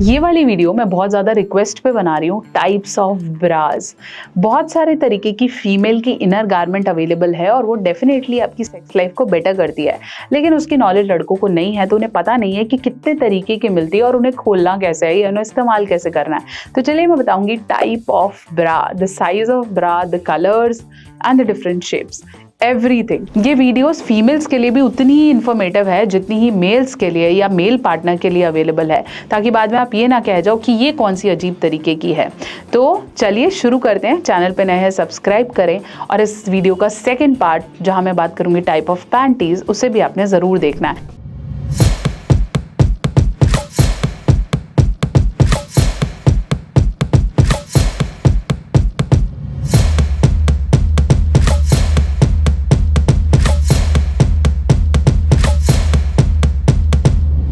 ये वाली वीडियो मैं बहुत ज़्यादा रिक्वेस्ट पे बना रही हूँ, टाइप्स ऑफ ब्राज। बहुत सारे तरीके की फीमेल की इनर गारमेंट अवेलेबल है और वो डेफिनेटली आपकी सेक्स लाइफ को बेटर करती है, लेकिन उसकी नॉलेज लड़कों को नहीं है, तो उन्हें पता नहीं है कि कितने तरीके की मिलती है और उन्हें खोलना कैसे है या उन्हें इस्तेमाल कैसे करना है। तो चलिए मैं बताऊंगी type of bra, the size of bra, the colours and the different shapes, everything. ये वीडियोस फीमेल्स के लिए भी उतनी ही इन्फॉर्मेटिव है जितनी ही मेल्स के लिए या मेल पार्टनर के लिए अवेलेबल है, ताकि बाद में आप ये ना कह जाओ कि ये कौन सी अजीब तरीके की है। तो चलिए शुरू करते हैं। चैनल पे नए हैं सब्सक्राइब करें और इस वीडियो का सेकेंड पार्ट जहां मैं बात करूंगी टाइप ऑफ पैंटीज, उसे भी आपने ज़रूर देखना है।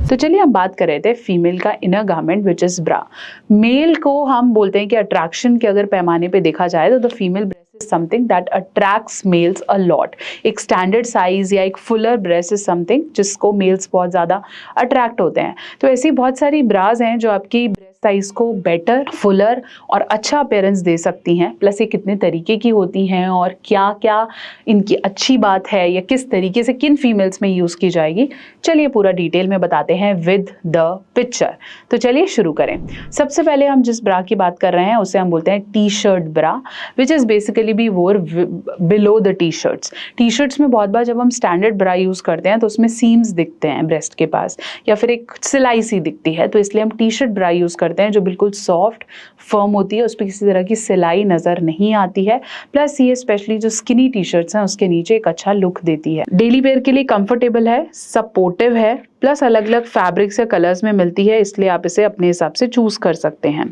तो चलिए हम बात कर रहे थे फीमेल का inner garment which is bra. Male को हम बोलते हैं कि अट्रैक्शन के अगर पैमाने पे देखा जाए तो the female breast is something that attracts males a lot. एक स्टैंडर्ड साइज या एक फुलर ब्रेस्ट इज समथिंग जिसको मेल्स बहुत ज़्यादा अट्रैक्ट होते हैं। तो ऐसी बहुत सारी ब्राज हैं जो आपकी साइज को बेटर, फुलर और अच्छा अपीयरेंस दे सकती हैं। प्लस ये कितने तरीके की होती हैं और क्या क्या इनकी अच्छी बात है या किस तरीके से किन फीमेल्स में यूज़ की जाएगी, चलिए पूरा डिटेल में बताते हैं विद द पिक्चर। तो चलिए शुरू करें। सबसे पहले हम जिस ब्रा की बात कर रहे हैं उसे हम बोलते हैं T shirt bra, which is basically be wore below the T shirts. T shirts में बहुत बार जब हम स्टैंडर्ड ब्रा यूज़ करते हैं तो उसमें सीम्स दिखते हैं ब्रेस्ट के पास या फिर एक सिलाई सी दिखती है, तो इसलिए हम टी शर्ट ब्रा यूज़ करते हैं जो बिल्कुल सॉफ्ट फर्म होती है, उस पर किसी तरह की सिलाई नज़र नहीं आती है। प्लस ये स्पेशली जो स्किनी टी शर्ट्स हैं उसके नीचे एक अच्छा लुक देती है। डेली वेयर के लिए कंफर्टेबल है, सपोर्टिव है, प्लस अलग अलग फैब्रिक्स या कलर्स में मिलती है, इसलिए आप इसे अपने हिसाब से चूज कर सकते हैं।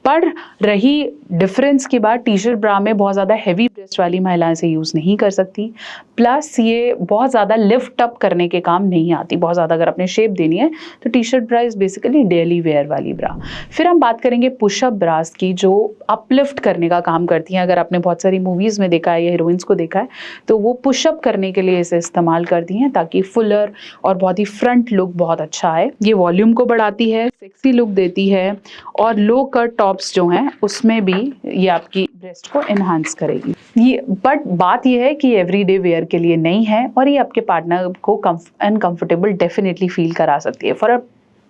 पर रही डिफरेंस की बात, टी शर्ट ब्रा में बहुत ज़्यादा हैवी ब्रेस्ट वाली महिलाएं इसे यूज़ नहीं कर सकती। प्लस ये बहुत ज़्यादा लिफ्ट अप करने के काम नहीं आती। बहुत ज़्यादा अगर आपने शेप देनी है तो T shirt bra is basically daily wear वाली ब्रा। फिर हम बात करेंगे पुशअप ब्रास की, जो अपलिफ्ट करने का काम करती हैं। अगर आपने बहुत सारी मूवीज़ में देखा है या हीरोइंस को देखा है तो वो पुशअप करने के लिए इसे इस्तेमाल करती हैं ताकि फुलर और बहुत ही फ्रंट लुक बहुत अच्छा है। ये वॉल्यूम को बढ़ाती है, सेक्सी लुक देती है और लो कट टॉप्स जो हैं उसमें भी ये आपकी ब्रेस्ट को एनहांस करेगी। ये बट बात ये है कि एवरीडे वेयर के लिए नहीं है और ये आपके पार्टनर को अनकंफर्टेबल डेफिनेटली फील करा सकती है। फॉर अ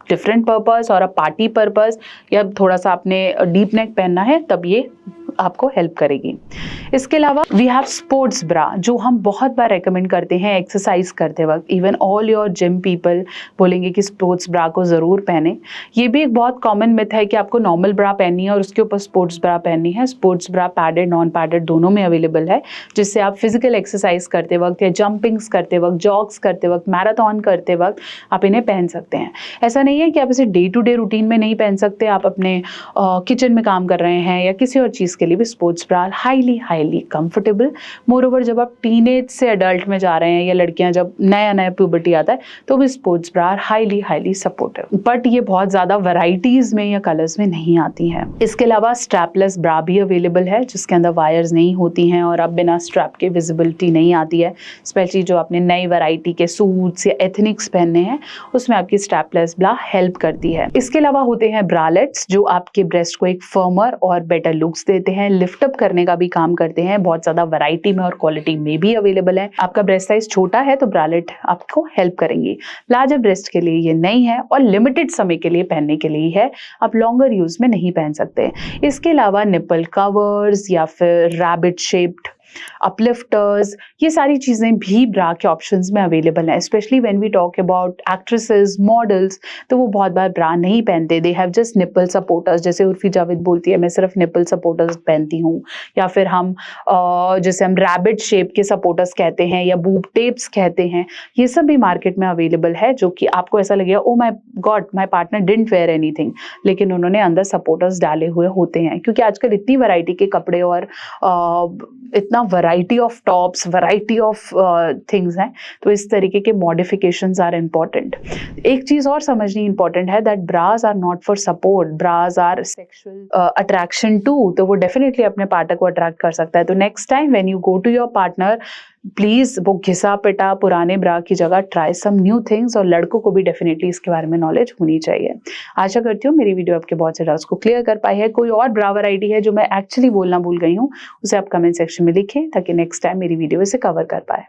डिफरेंट पर्पस और अ पार्टी पर्पस या थोड़ा सा आपने डीप नेक पहनना है तब ये आपको हेल्प करेगी। इसके अलावा वी हैव स्पोर्ट्स ब्रा, जो हम बहुत बार रेकमेंड करते हैं एक्सरसाइज करते वक्त। Even all your gym people बोलेंगे कि स्पोर्ट्स ब्रा को ज़रूर पहने। ये भी एक बहुत कॉमन मिथ है कि आपको नॉर्मल ब्रा पहननी है और उसके ऊपर स्पोर्ट्स ब्रा पहननी है। Sports bra padded non padded दोनों में अवेलेबल है, जिससे आप फिजिकल एक्सरसाइज करते वक्त या जंपिंग्स करते वक्त, जॉग्स करते वक्त, मैराथन करते वक्त आप इन्हें पहन सकते हैं। ऐसा नहीं है कि आप इसे डे टू डे रूटीन में नहीं पहन सकते। आप अपने किचन में काम कर रहे हैं या किसी और चीज़ के लिए भी sports bra highly comfortable. More over जब आप टीनेज से अडल्ट में जा रहे हैं या लड़कियां जब नया नया प्यूबर्टी आता है तो भी sports bra highly supportive. But ये बहुत ज़्यादा वैरायटीज़ में या कलर्स में नहीं आती हैं। इसके अलावा स्ट्रैपलेस ब्रा भी अवेलेबल है, जिसके अंदर वायर्स नहीं होती हैं और अब बिना स्ट्रैप के विजिबिलिटी नहीं आती है। स्पेशली जो आपने नई वैरायटी के सूट्स या एथनिक्स पहनने हैं उसमें आपकी स्ट्रैपलेस ब्रा हेल्प करती है। इसके अलावा होते हैं ब्रालेट्स, जो आपके ब्रेस्ट को एक फर्मर और बेटर लुक्स देते हैं, लिफ्ट अप करने का भी काम करते हैं। बहुत ज्यादा वैरायटी में और क्वालिटी में भी अवेलेबल है। आपका ब्रेस्ट साइज छोटा है तो ब्रालेट आपको हेल्प करेंगी। लार्जर ब्रेस्ट के लिए ये नहीं है और लिमिटेड समय के लिए पहनने के लिए है, आप लॉन्गर यूज में नहीं पहन सकते। इसके अलावा निपल कवर्स या फिर रैबिट शेप्ड अपलिफ्टर्स, ये सारी चीज़ें भी ब्रा के ऑप्शंस में अवेलेबल हैं। Specially when we talk about actresses, models, तो वो बहुत बार ब्रा नहीं पहनते। They have just nipple supporters, जैसे उर्फी जावेद बोलती है मैं सिर्फ निपल सपोर्टर्स पहनती हूँ, या फिर हम जैसे हम रैबिट शेप के सपोर्टर्स कहते हैं या बूब टेप्स कहते हैं। ये सब भी मार्केट में अवेलेबल है, जो कि आपको ऐसा लगेगा oh my God my partner didn't wear anything, लेकिन उन्होंने अंदर सपोर्टर्स डाले हुए होते हैं। क्योंकि आजकल इतनी वैरायटी के कपड़े और इतना variety of tops, variety of things हैं, तो इस तरीके के मॉडिफिकेशंस आर इम्पॉर्टेंट। एक चीज़ और समझनी इंपॉर्टेंट है that bras are not for support, bras are sexual attraction too. तो वो डेफिनेटली अपने पार्टनर को अट्रैक्ट कर सकता है। तो next time when you go to your partner please वो घिसा पिटा पुराने ब्रा की जगह ट्राई सम न्यू थिंग्स, और लड़कों को भी डेफिनेटली इसके बारे में नॉलेज होनी चाहिए। आशा करती हूँ मेरी वीडियो आपके बहुत से डाउट्स को क्लियर कर पाई है। कोई और ब्रा वैरायटी है जो मैं एक्चुअली बोलना भूल गई हूँ, उसे आप कमेंट सेक्शन में लिखें ताकि नेक्स्ट टाइम मेरी वीडियो इसे कवर कर पाए।